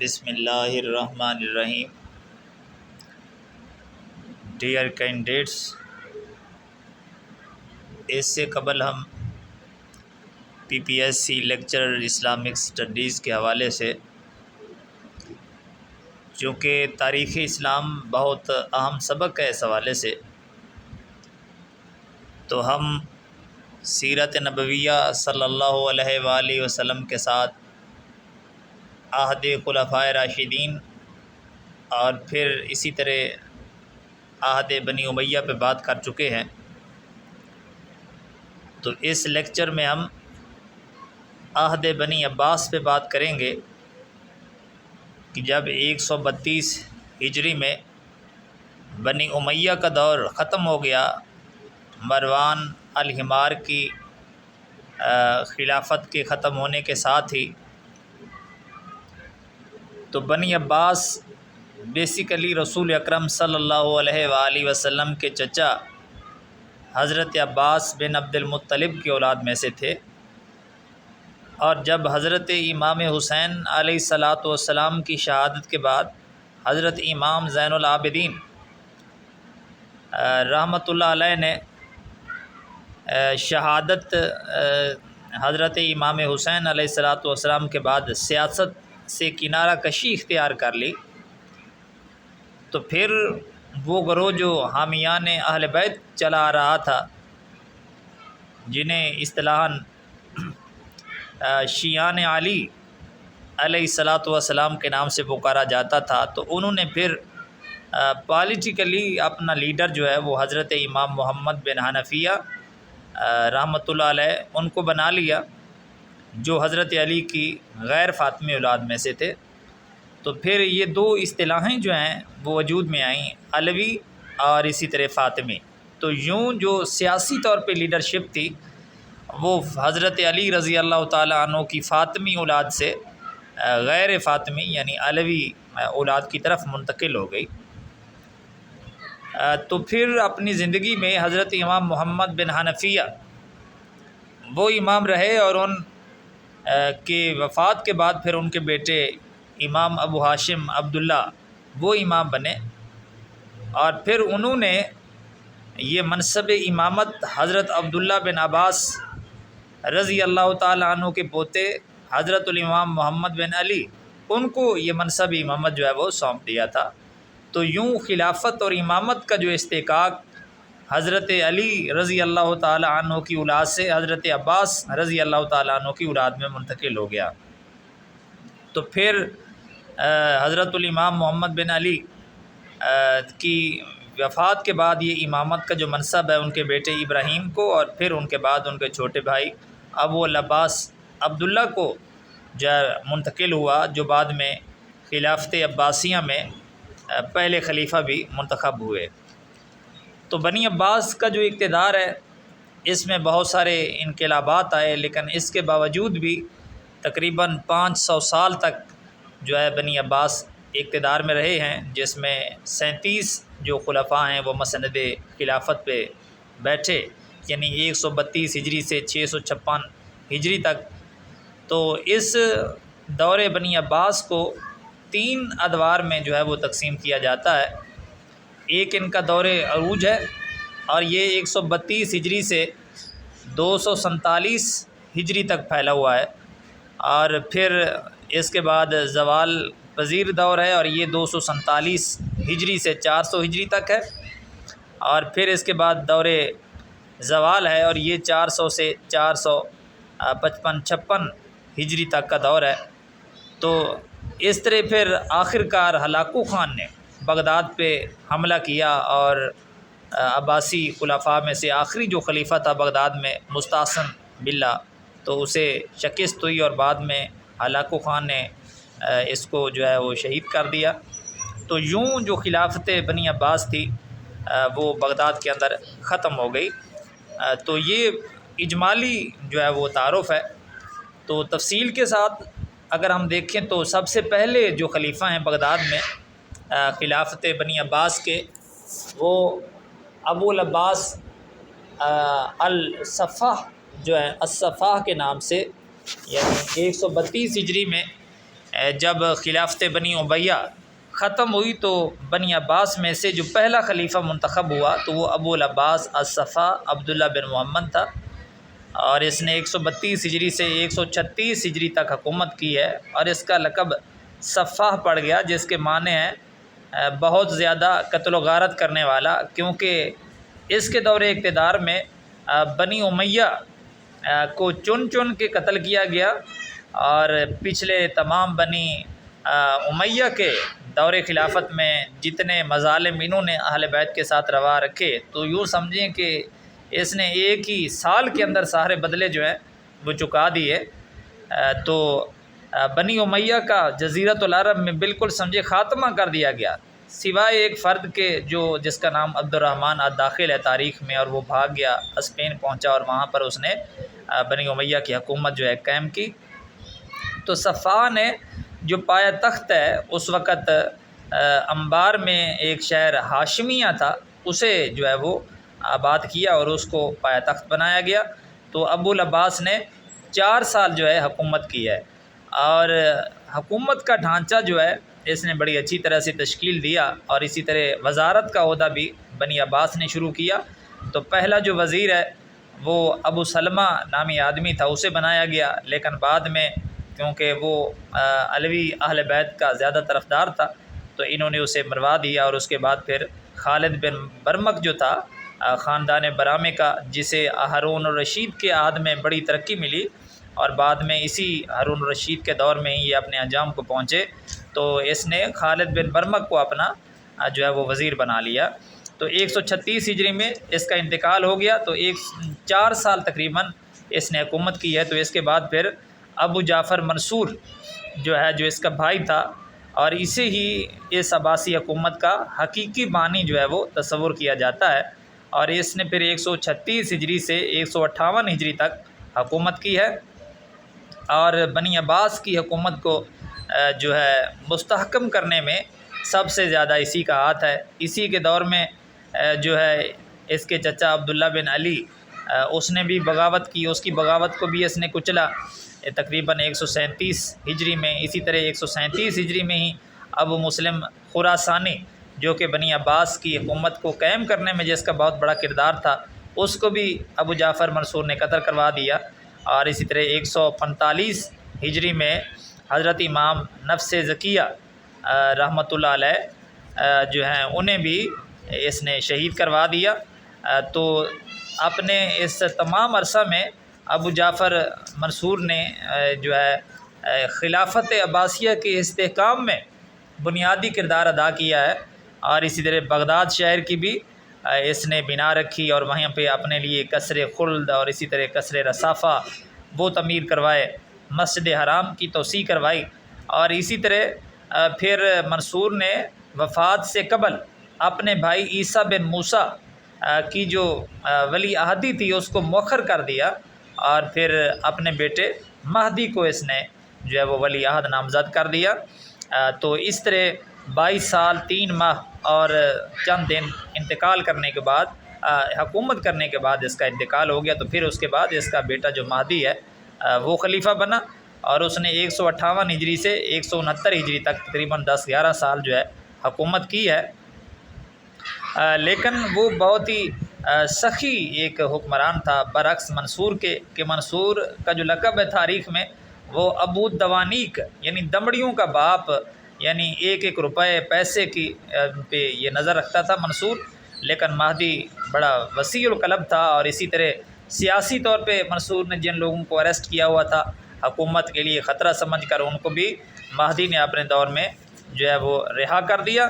بسم اللہ الرحمن الرحیم۔ ڈیئر کینڈیڈیٹس، اس سے قبل ہم PPSC لیکچرر اسلامک اسٹڈیز کے حوالے سے، چونکہ تاریخ اسلام بہت اہم سبق ہے اس حوالے سے، تو ہم سیرت نبویہ صلی اللہ علیہ وآلہ وسلم کے ساتھ عہد خلفائے راشدین اور پھر اسی طرح عہد بنی امیہ پہ بات کر چکے ہیں۔ تو اس لیکچر میں ہم عہد بنی عباس پہ بات کریں گے کہ جب 132 ہجری میں بنی امیہ کا دور ختم ہو گیا، مروان الحمار کی خلافت کے ختم ہونے کے ساتھ ہی، تو بنی عباس بیسیکلی رسول اکرم صلی اللہ علیہ وآلہ وسلم کے چچا حضرت عباس بن عبد المطلب کی اولاد میں سے تھے، اور جب حضرت امام حسین علیہ الصلاۃ والسلام کی شہادت کے بعد حضرت امام زین العابدین رحمۃ اللہ علیہ نے شہادت حضرت امام حسین علیہ الصلاۃ والسلام کے بعد سیاست سے کنارہ کشی اختیار کر لی، تو پھر وہ گروہ جو حامیان اہل بیت چلا آ رہا تھا، جنہیں اصطلاحاً شیعان علی علیہ الصلاۃ والسلام کے نام سے پکارا جاتا تھا، تو انہوں نے پھر پالیٹیکلی اپنا لیڈر جو ہے وہ حضرت امام محمد بن حنفیہ رحمۃ اللہ علیہ ان کو بنا لیا، جو حضرت علی کی غیر فاطمی اولاد میں سے تھے۔ تو پھر یہ دو اصطلاحیں جو ہیں وہ وجود میں آئیں، علوی اور اسی طرح فاطمی۔ تو یوں جو سیاسی طور پہ لیڈرشپ تھی وہ حضرت علی رضی اللہ تعالیٰ عنہ کی فاطمی اولاد سے غیر فاطمی یعنی علوی اولاد کی طرف منتقل ہو گئی۔ تو پھر اپنی زندگی میں حضرت امام محمد بن حنفیہ وہ امام رہے، اور ان کے وفات کے بعد پھر ان کے بیٹے امام ابو ہاشم عبداللہ وہ امام بنے، اور پھر انہوں نے یہ منصب امامت حضرت عبداللہ بن عباس رضی اللہ تعالیٰ عنہ کے پوتے حضرت الامام محمد بن علی ان کو یہ منصب امامت جو ہے وہ سونپ دیا تھا۔ تو یوں خلافت اور امامت کا جو استحقاق حضرت علی رضی اللہ تعالیٰ عنہ کی اولاد سے حضرت عباس رضی اللہ تعالیٰ عنہ کی اولاد میں منتقل ہو گیا۔ تو پھر حضرت الامام محمد بن علی کی وفات کے بعد یہ امامت کا جو منصب ہے ان کے بیٹے ابراہیم کو، اور پھر ان کے بعد ان کے چھوٹے بھائی ابو العباس عبداللہ کو جو منتقل ہوا، جو بعد میں خلافت عباسیہ میں پہلے خلیفہ بھی منتخب ہوئے۔ تو بنی عباس کا جو اقتدار ہے اس میں بہت سارے انقلابات آئے، لیکن اس کے باوجود بھی تقریباً 500 سال تک جو ہے بنی عباس اقتدار میں رہے ہیں، جس میں 37 جو خلفاء ہیں وہ مسند خلافت پہ بیٹھے، یعنی 132 ہجری سے 656 ہجری تک۔ تو اس دور بنی عباس کو 3 ادوار میں جو ہے وہ تقسیم کیا جاتا ہے۔ ایک ان کا دور عروج ہے، اور یہ 132 ہجری سے 247 ہجری تک پھیلا ہوا ہے، اور پھر اس کے بعد زوال پذیر دور ہے، اور یہ 247 ہجری سے 400 ہجری تک ہے، اور پھر اس کے بعد دور زوال ہے، اور یہ 400 سے 455-56 ہجری تک کا دور ہے۔ تو اس طرح پھر آخر کار ہلاکو خان نے بغداد پہ حملہ کیا، اور عباسی خلفاء میں سے آخری جو خلیفہ تھا بغداد میں مستحسن باللہ، تو اسے شکست ہوئی، اور بعد میں ہلاکو خان نے اس کو جو ہے وہ شہید کر دیا۔ تو یوں جو خلافت بنی عباس تھی وہ بغداد کے اندر ختم ہو گئی۔ تو یہ اجمالی جو ہے وہ تعارف ہے۔ تو تفصیل کے ساتھ اگر ہم دیکھیں تو سب سے پہلے جو خلیفہ ہیں بغداد میں خلافت بنی عباس کے، وہ ابو العباس الصفاح جو ہے الصفاح کے نام سے، یعنی 132 ہجری میں جب خلافت بنی امیہ ختم ہوئی تو بنی عباس میں سے جو پہلا خلیفہ منتخب ہوا تو وہ ابو العباس الصفا عبداللہ بن محمد تھا، اور اس نے 132 ہجری سے 136 ہجری تک حکومت کی ہے، اور اس کا لقب صفاح پڑ گیا، جس کے معنی ہیں بہت زیادہ قتل و غارت کرنے والا، کیونکہ اس کے دور اقتدار میں بنی امیہ کو چن چن کے قتل کیا گیا، اور پچھلے تمام بنی امیہ کے دور خلافت میں جتنے مظالم انہوں نے اہل بیت کے ساتھ روا رکھے، تو یوں سمجھیں کہ اس نے ایک ہی سال کے اندر سارے بدلے جو ہیں وہ چکا دیے۔ تو بنی امیہ کا جزیرۃ العرب میں بالکل سمجھے خاتمہ کر دیا گیا، سوائے ایک فرد کے جس کا نام عبد الرحمن الداخل ہے تاریخ میں، اور وہ بھاگ گیا، اسپین پہنچا اور وہاں پر اس نے بنی امیہ کی حکومت جو ہے قائم کی۔ تو صفا نے جو پایا تخت ہے اس وقت انبار میں ایک شہر ہاشمیہ تھا، اسے جو ہے وہ آباد کیا اور اس کو پایا تخت بنایا گیا۔ تو ابو العباس نے 4 سال جو ہے حکومت کی ہے، اور حکومت کا ڈھانچہ جو ہے اس نے بڑی اچھی طرح سے تشکیل دیا، اور اسی طرح وزارت کا عہدہ بھی بنی عباس نے شروع کیا۔ تو پہلا جو وزیر ہے وہ ابو سلمہ نامی آدمی تھا، اسے بنایا گیا، لیکن بعد میں کیونکہ وہ علوی اہل بیت کا زیادہ طرفدار تھا تو انہوں نے اسے مروا دیا، اور اس کے بعد پھر خالد بن برمک جو تھا خاندان برامے کا، جسے ہارون الرشید کے عہد میں بڑی ترقی ملی، اور بعد میں اسی ہارون الرشید کے دور میں ہی یہ اپنے انجام کو پہنچے، تو اس نے خالد بن برمک کو اپنا جو ہے وہ وزیر بنا لیا۔ تو 136 ہجری میں اس کا انتقال ہو گیا، تو 4 سال تقریباً اس نے حکومت کی ہے۔ تو اس کے بعد پھر ابو جعفر منصور جو ہے جو اس کا بھائی تھا، اور اسے ہی اس عباسی حکومت کا حقیقی بانی جو ہے وہ تصور کیا جاتا ہے، اور اس نے پھر 136 ہجری سے 158 ہجری تک حکومت کی ہے، اور بنی عباس کی حکومت کو جو ہے مستحکم کرنے میں سب سے زیادہ اسی کا ہاتھ ہے۔ اسی کے دور میں جو ہے اس کے چچا عبداللہ بن علی اس نے بھی بغاوت کی، اس کی بغاوت کو بھی اس نے کچلا تقریباً 137 ہجری میں۔ اسی طرح 137 ہجری میں ہی ابو مسلم خراسانی جو کہ بنی عباس کی حکومت کو قائم کرنے میں جس کا بہت بڑا کردار تھا، اس کو بھی ابو جعفر منصور نے قتل کروا دیا، اور اسی طرح 145 ہجری میں حضرت امام نفس زکیہ رحمۃ اللہ علیہ جو ہیں انہیں بھی اس نے شہید کروا دیا۔ تو اپنے اس تمام عرصہ میں ابو جعفر منصور نے جو ہے خلافت عباسیہ کے استحکام میں بنیادی کردار ادا کیا ہے، اور اسی طرح بغداد شہر کی بھی اس نے بنا رکھی، اور وہیں پہ اپنے لیے قصر خلد اور اسی طرح قصر رصافہ وہ تعمیر کروائے، مسجد حرام کی توسیع کروائی، اور اسی طرح پھر منصور نے وفات سے قبل اپنے بھائی عیسیٰ بن موسیٰ کی جو ولی عہدی تھی اس کو مؤخر کر دیا، اور پھر اپنے بیٹے مہدی کو اس نے جو ہے وہ ولی عہد نامزد کر دیا۔ تو اس طرح 22 سال 3 ماہ اور چند دن انتقال کرنے کے بعد حکومت کرنے کے بعد اس کا انتقال ہو گیا۔ تو پھر اس کے بعد اس کا بیٹا جو مہدی ہے وہ خلیفہ بنا، اور اس نے 158 ہجری سے 169 ہجری تک تقریباً 10-11 سال جو ہے حکومت کی ہے، لیکن وہ بہت ہی سخی ایک حکمران تھا، برعکس منصور کے کہ منصور کا جو لقب ہے تاریخ میں وہ ابو دوانیک یعنی دمڑیوں کا باپ، یعنی 1-1 روپے پیسے کی پہ یہ نظر رکھتا تھا منصور، لیکن مہدی بڑا وسیع القلب تھا، اور اسی طرح سیاسی طور پہ منصور نے جن لوگوں کو اریسٹ کیا ہوا تھا حکومت کے لیے خطرہ سمجھ کر، ان کو بھی مہدی نے اپنے دور میں جو ہے وہ رہا کر دیا۔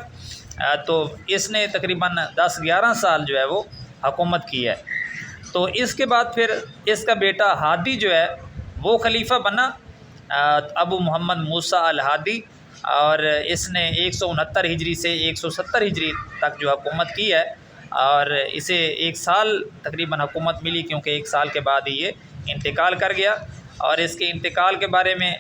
تو اس نے تقریباً 10-11 سال جو ہے وہ حکومت کی ہے۔ تو اس کے بعد پھر اس کا بیٹا ہادی جو ہے وہ خلیفہ بنا، ابو محمد موسیٰ الہادی، اور اس نے 169 ہجری سے 170 ہجری تک جو حکومت کی ہے، اور اسے 1 سال تقریباً حکومت ملی، کیونکہ 1 سال کے بعد ہی یہ انتقال کر گیا۔ اور اس کے انتقال کے بارے میں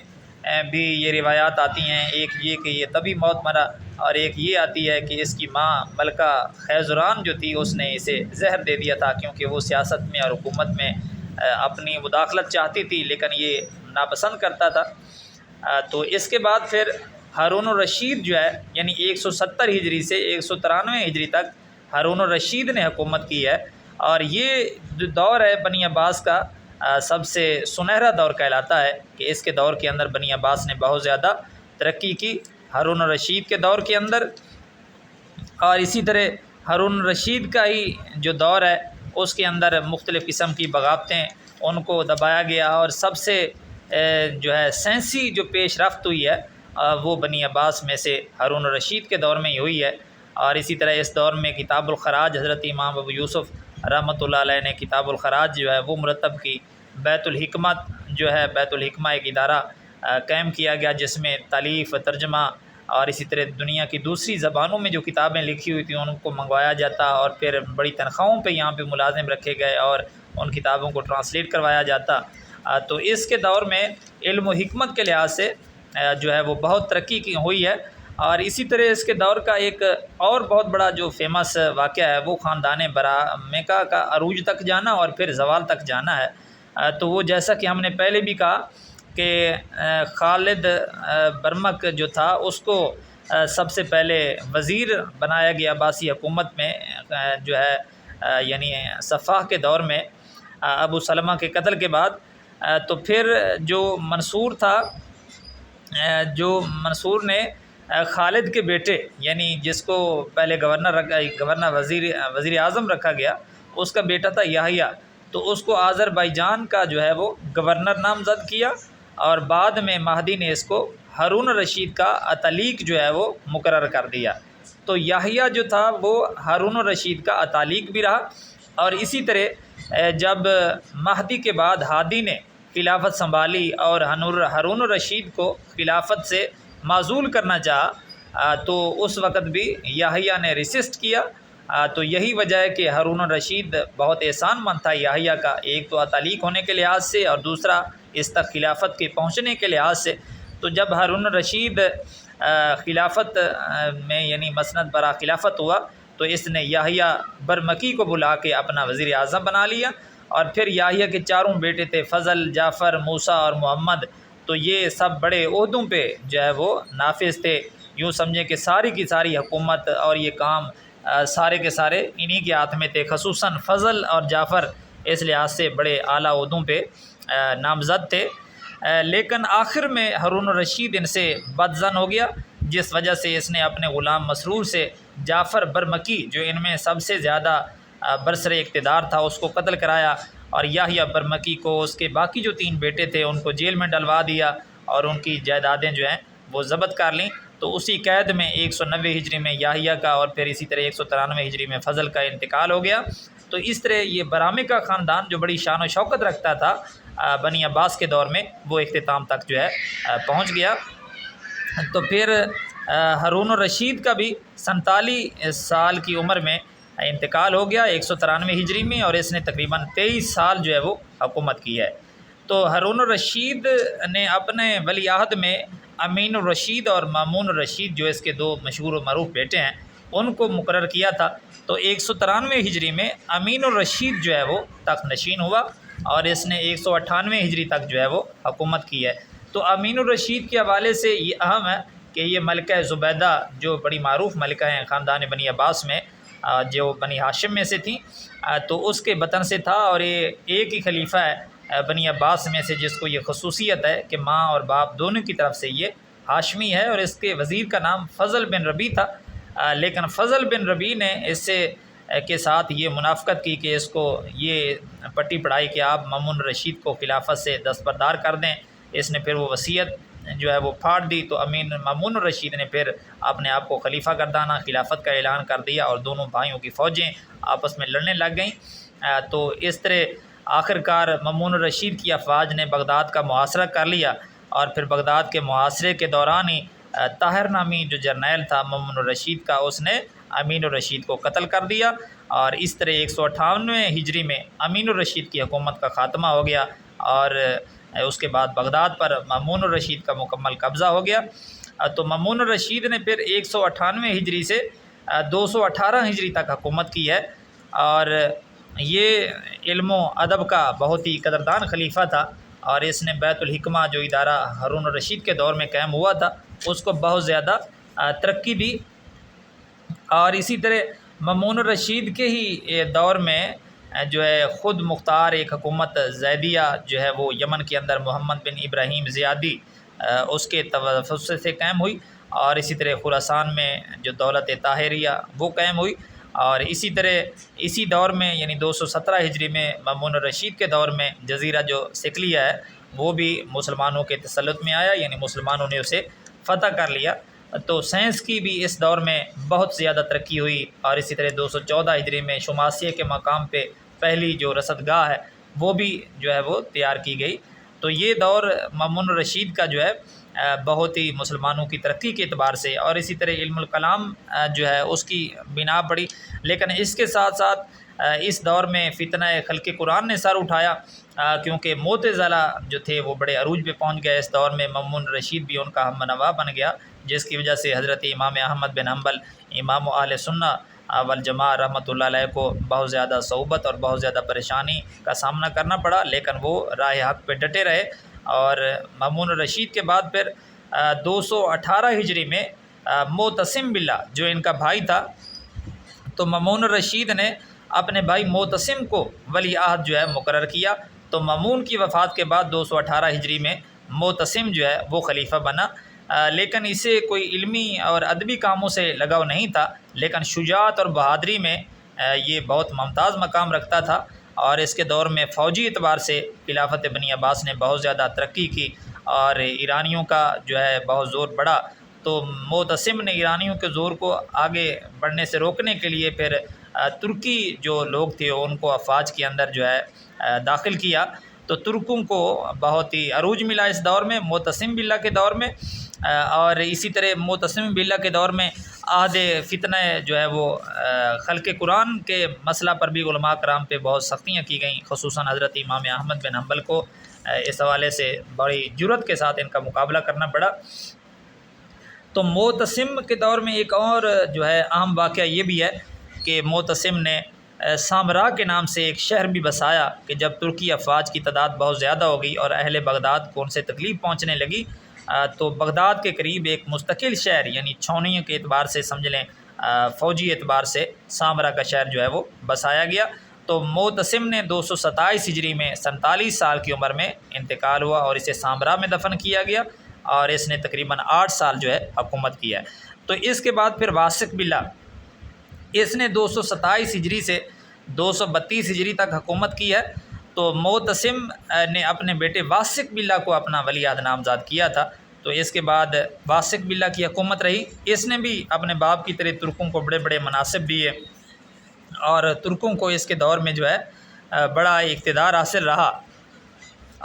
بھی یہ روایات آتی ہیں، ایک یہ کہ یہ تبھی موت مرا، اور ایک یہ آتی ہے کہ اس کی ماں ملکہ خیزران جو تھی اس نے اسے زہر دے دیا تھا، کیونکہ وہ سیاست میں اور حکومت میں اپنی مداخلت چاہتی تھی لیکن یہ ناپسند کرتا تھا۔ تو اس کے بعد پھر ہارون الرشید جو ہے یعنی 170 ہجری سے 193 ہجری تک ہارون الرشید نے حکومت کی ہے، اور یہ جو دور ہے بنی عباس کا سب سے سنہرا دور کہلاتا ہے کہ اس کے دور کے اندر بنی عباس نے بہت زیادہ ترقی کی ہارون الرشید کے دور کے اندر۔ اور اسی طرح ہارون الرشید کا ہی جو دور ہے اس کے اندر مختلف قسم کی بغاوتیں ان کو دبایا گیا، اور سب سے جو ہے سائنسی جو پیش رفت ہوئی ہے وہ بنی عباس میں سے ہارون الرشید کے دور میں ہی ہوئی ہے۔ اور اسی طرح اس دور میں کتاب الخراج حضرت امام ابو یوسف رحمۃ اللہ علیہ نے کتاب الخراج جو ہے وہ مرتب کی۔ بیت الحکمت جو ہے بیت الحکمہ ایک ادارہ قائم کیا گیا جس میں تالیف، ترجمہ اور اسی طرح دنیا کی دوسری زبانوں میں جو کتابیں لکھی ہوئی تھیں ان کو منگوایا جاتا، اور پھر بڑی تنخواہوں پہ یہاں پہ ملازم رکھے گئے اور ان کتابوں کو ٹرانسلیٹ کروایا جاتا۔ تو اس کے دور میں علم و حکمت کے لحاظ سے جو ہے وہ بہت ترقی کی ہوئی ہے۔ اور اسی طرح اس کے دور کا ایک اور بہت بڑا جو فیمس واقعہ ہے وہ خاندان برمکہ کا عروج تک جانا اور پھر زوال تک جانا ہے۔ تو وہ جیسا کہ ہم نے پہلے بھی کہا کہ خالد برمک جو تھا اس کو سب سے پہلے وزیر بنایا گیا عباسی حکومت میں، جو ہے یعنی صفاح کے دور میں ابو سلمہ کے قتل کے بعد۔ تو پھر جو منصور تھا، جو منصور نے خالد کے بیٹے یعنی جس کو پہلے گورنر وزیر اعظم رکھا گیا، اس کا بیٹا تھا یحییٰ، تو اس کو آذربائیجان کا جو ہے وہ گورنر نامزد کیا، اور بعد میں مہدی نے اس کو ہارون الرشید کا اتالیق جو ہے وہ مقرر کر دیا۔ تو یحییٰ جو تھا وہ ہارون الرشید کا اتالیق بھی رہا۔ اور اسی طرح جب مہدی کے بعد ہادی نے خلافت سنبھالی اور ہارون الرشید کو خلافت سے معزول کرنا چاہا تو اس وقت بھی یحییٰ نے ریسسٹ کیا۔ تو یہی وجہ ہے کہ ہارون الرشید بہت احسان مند تھا یحییٰ کا، ایک تو اتالیق ہونے کے لحاظ سے اور دوسرا اس تک خلافت کے پہنچنے کے لحاظ سے۔ تو جب ہارون الرشید خلافت میں یعنی مسند برا خلافت ہوا تو اس نے یحییٰ برمکی کو بلا کے اپنا وزیر اعظم بنا لیا، اور پھر یحییٰ کے چاروں بیٹے تھے فضل، جعفر، موسیٰ اور محمد، تو یہ سب بڑے عہدوں پہ جو ہے وہ نافذ تھے۔ یوں سمجھیں کہ ساری کی ساری حکومت اور یہ کام سارے کے سارے انہی کے ہاتھ میں تھے، خصوصاً فضل اور جعفر اس لحاظ سے بڑے اعلیٰ عہدوں پہ نامزد تھے۔ لیکن آخر میں ہارون الرشید ان سے بدظن ہو گیا، جس وجہ سے اس نے اپنے غلام مسرور سے جعفر برمکی جو ان میں سب سے زیادہ برسر اقتدار تھا اس کو قتل کرایا، اور یحییٰ برمکی کو اس کے باقی جو 3 بیٹے تھے ان کو جیل میں ڈلوا دیا، اور ان کی جائیدادیں جو ہیں وہ ضبط کر لیں۔ تو اسی قید میں 190 ہجری میں یحییٰ کا اور پھر اسی طرح 193 ہجری میں فضل کا انتقال ہو گیا۔ تو اس طرح یہ برامکہ خاندان جو بڑی شان و شوکت رکھتا تھا بنی عباس کے دور میں، وہ اختتام تک جو ہے پہنچ گیا۔ تو پھر ہارون الرشید کا بھی 47 سال کی عمر میں انتقال ہو گیا 193 ہجری میں، اور اس نے تقریباً 23 سال جو ہے وہ حکومت کی ہے۔ تو ہارون الرشید نے اپنے ولی عہد میں امین الرشید اور مامون الرشید جو اس کے 2 مشہور و معروف بیٹے ہیں ان کو مقرر کیا تھا۔ تو 193 ہجری میں امین الرشید جو ہے وہ تخت نشین ہوا، اور اس نے 198 ہجری تک جو ہے وہ حکومت کی ہے۔ تو امین الرشید کے حوالے سے یہ اہم ہے کہ یہ ملکہ زبیدہ جو بڑی معروف ملکہ ہیں خاندان بنی عباس میں، جو بنی ہاشم میں سے تھیں، تو اس کے بطن سے تھا، اور یہ ایک ہی خلیفہ ہے بنی عباس میں سے جس کو یہ خصوصیت ہے کہ ماں اور باپ دونوں کی طرف سے یہ ہاشمی ہے، اور اس کے وزیر کا نام فضل بن ربیع تھا۔ لیکن فضل بن ربیع نے اس سے کے ساتھ یہ منافقت کی کہ اس کو یہ پٹی پڑھائی کہ آپ مامون الرشید کو خلافت سے دستبردار کر دیں۔ اس نے پھر وہ وصیت جو ہے وہ پھاڑ دی، تو مامون الرشید نے پھر اپنے آپ کو خلیفہ گردانا، خلافت کا اعلان کر دیا، اور دونوں بھائیوں کی فوجیں آپس میں لڑنے لگ گئیں۔ تو اس طرح آخر کار مامون الرشید کی افواج نے بغداد کا محاصرہ کر لیا، اور پھر بغداد کے محاصرے کے دوران ہی طاہر نامی جو جرنیل تھا مامون الرشید کا، اس نے امین الرشید کو قتل کر دیا، اور اس طرح 198 ہجری میں امین الرشید کی حکومت کا خاتمہ ہو گیا، اور اس کے بعد بغداد پر مامون الرشید کا مکمل قبضہ ہو گیا۔ تو مامون الرشید نے پھر 198 ہجری سے 218 ہجری تک حکومت کی ہے، اور یہ علم و ادب کا بہت ہی قدردان خلیفہ تھا، اور اس نے بیت الحکمہ جو ادارہ ہارون الرشید کے دور میں قائم ہوا تھا اس کو بہت زیادہ ترقی دی۔ اور اسی طرح مامون الرشید کے ہی دور میں جو ہے خود مختار ایک حکومت زیدیہ جو ہے وہ یمن کے اندر محمد بن ابراہیم زیادی اس کے توسط سے قائم ہوئی، اور اسی طرح خراسان میں جو دولت طاہریہ وہ قائم ہوئی، اور اسی طرح اسی دور میں یعنی 217 ہجری میں مامون الرشید کے دور میں جزیرہ جو سکلیہ ہے وہ بھی مسلمانوں کے تسلط میں آیا، یعنی مسلمانوں نے اسے فتح کر لیا۔ تو سائنس کی بھی اس دور میں بہت زیادہ ترقی ہوئی، اور اسی طرح 214 ہجری میں شماسیہ کے مقام پہ پہلی جو رصدگاہ ہے وہ بھی جو ہے وہ تیار کی گئی۔ تو یہ دور مامون الرشید کا جو ہے بہت ہی مسلمانوں کی ترقی کے اعتبار سے، اور اسی طرح علم الکلام جو ہے اس کی بنا پڑی۔ لیکن اس کے ساتھ ساتھ اس دور میں فتنہ خلق قرآن نے سر اٹھایا، کیونکہ معتزلہ جو تھے وہ بڑے عروج پہ پہنچ گئے اس دور میں۔ مامون الرشید بھی ان کا ہم نوا بن گیا، جس کی وجہ سے حضرت امام احمد بن حنبل امام اہل سنہ والجماعہ رحمۃ اللہ علیہ کو بہت زیادہ صعوبت اور بہت زیادہ پریشانی کا سامنا کرنا پڑا، لیکن وہ راہ حق پہ ڈٹے رہے۔ اور مامون الرشید کے بعد پھر 218 ہجری میں معتصم باللہ جو ان کا بھائی تھا، تو مامون الرشید نے اپنے بھائی معتصم کو ولی عہد جو ہے مقرر کیا۔ تو مامون کی وفات کے بعد 218 ہجری میں معتصم جو ہے وہ خلیفہ بنا، لیکن اسے کوئی علمی اور ادبی کاموں سے لگاؤ نہیں تھا، لیکن شجاعت اور بہادری میں یہ بہت ممتاز مقام رکھتا تھا، اور اس کے دور میں فوجی اعتبار سے خلافت بنی عباس نے بہت زیادہ ترقی کی، اور ایرانیوں کا جو ہے بہت زور بڑھا۔ تو معتصم نے ایرانیوں کے زور کو آگے بڑھنے سے روکنے کے لیے پھر ترکی جو لوگ تھے ان کو افواج کے اندر جو ہے داخل کیا۔ تو ترکوں کو بہت ہی عروج ملا اس دور میں معتصم باللہ کے دور میں، اور اسی طرح معتصم باللہ کے دور میں عہد فتنہ جو ہے وہ خلق قرآن کے مسئلہ پر بھی علماء کرام پہ بہت سختیاں کی گئیں، خصوصاً حضرت امام احمد بن حنبل کو اس حوالے سے بڑی جرأت کے ساتھ ان کا مقابلہ کرنا پڑا۔ تو معتصم کے دور میں ایک اور جو ہے اہم واقعہ یہ بھی ہے کہ معتصم نے سامرا کے نام سے ایک شہر بھی بسایا، کہ جب ترکی افواج کی تعداد بہت زیادہ ہو گئی اور اہل بغداد کو ان سے تکلیف پہنچنے لگی، تو بغداد کے قریب ایک مستقل شہر یعنی چھاؤنیوں کے اعتبار سے سمجھ لیں فوجی اعتبار سے سامرا کا شہر جو ہے وہ بسایا گیا۔ تو معتصم نے 227 ہجری میں 47 سال کی عمر میں انتقال ہوا، اور اسے سامرا میں دفن کیا گیا، اور اس نے تقریباً 8 سال جو ہے حکومت کیا ہے۔ تو اس کے بعد پھر واسق باللہ، اس نے 227 ہجری سے 232 ہجری تک حکومت کی ہے۔ تو معتصم نے اپنے بیٹے واسق باللہ کو اپنا ولی عہد نامزد کیا تھا، تو اس کے بعد واسق باللہ کی حکومت رہی۔ اس نے بھی اپنے باپ کی طرح ترکوں کو بڑے بڑے مناصب دیے، اور ترکوں کو اس کے دور میں جو ہے بڑا اقتدار حاصل رہا۔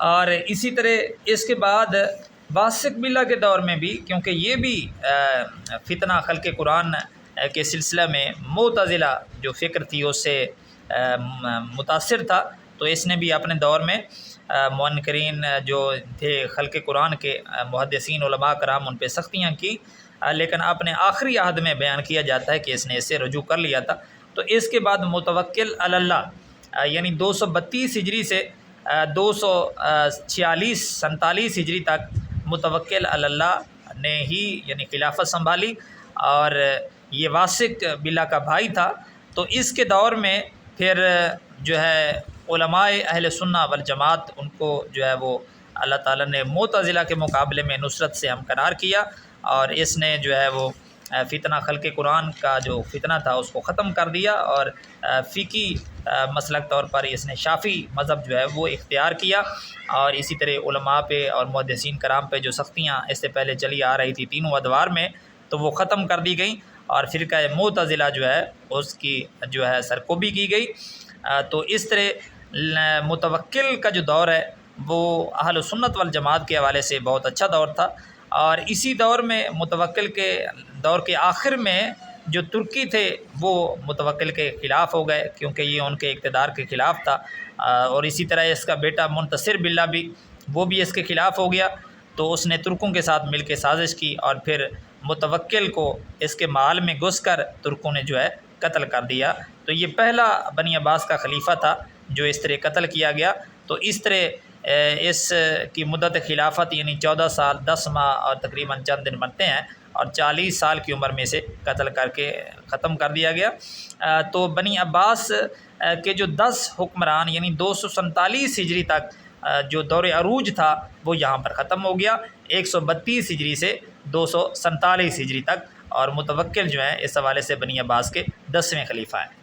اور اسی طرح اس کے بعد واسق باللہ کے دور میں بھی، کیونکہ یہ بھی فتنہ خلق قرآن کے سلسلہ میں معتزلہ جو فکر تھی اس سے متاثر تھا، تو اس نے بھی اپنے دور میں منکرین جو تھے خلق قرآن کے محدثین علماء کرام ان پہ سختیاں کی، لیکن اپنے آخری عہد میں بیان کیا جاتا ہے کہ اس نے اسے رجوع کر لیا تھا۔ تو اس کے بعد متوکل علی اللہ یعنی 232 ہجری سے 246 47 ہجری تک متوکل علی اللہ نے ہی یعنی خلافت سنبھالی، اور یہ واسق باللہ کا بھائی تھا۔ تو اس کے دور میں پھر جو ہے علماء اہل سنہ والجماعت ان کو جو ہے وہ اللہ تعالیٰ نے معتزلہ کے مقابلے میں نصرت سے ہمکنار کیا، اور اس نے جو ہے وہ فتنہ خلق قرآن کا جو فتنہ تھا اس کو ختم کر دیا، اور فقہی مسلک طور پر اس نے شافعی مذہب جو ہے وہ اختیار کیا، اور اسی طرح علماء پہ اور محدثین کرام پہ جو سختیاں اس سے پہلے چلی آ رہی تھی تینوں ادوار میں، تو وہ ختم کر دی گئیں، اور فرقہ معتزلہ جو ہے اس کی جو ہے سرکوبی کی گئی۔ تو اس طرح متوکل کا جو دور ہے وہ اہل سنت والجماعت کے حوالے سے بہت اچھا دور تھا، اور اسی دور میں متوکل کے دور کے آخر میں جو ترکی تھے وہ متوکل کے خلاف ہو گئے، کیونکہ یہ ان کے اقتدار کے خلاف تھا، اور اسی طرح اس کا بیٹا منتصر باللہ بھی وہ بھی اس کے خلاف ہو گیا۔ تو اس نے ترکوں کے ساتھ مل کے سازش کی، اور پھر متوکل کو اس کے محل میں گھس کر ترکوں نے جو ہے قتل کر دیا۔ تو یہ پہلا بنی عباس کا خلیفہ تھا جو اس طرح قتل کیا گیا۔ تو اس طرح اس کی مدت خلافت یعنی 14 سال 10 ماہ اور تقریباً چند دن بنتے ہیں، اور 40 سال کی عمر میں سے قتل کر کے ختم کر دیا گیا۔ تو بنی عباس کے جو 10 حکمران یعنی 247 ہجری تک جو دور عروج تھا وہ یہاں پر ختم ہو گیا، 132 ہجری سے 247 ہجری تک، اور متوکل جو ہیں اس حوالے سے بنی عباس کے 10ویں خلیفہ ہیں۔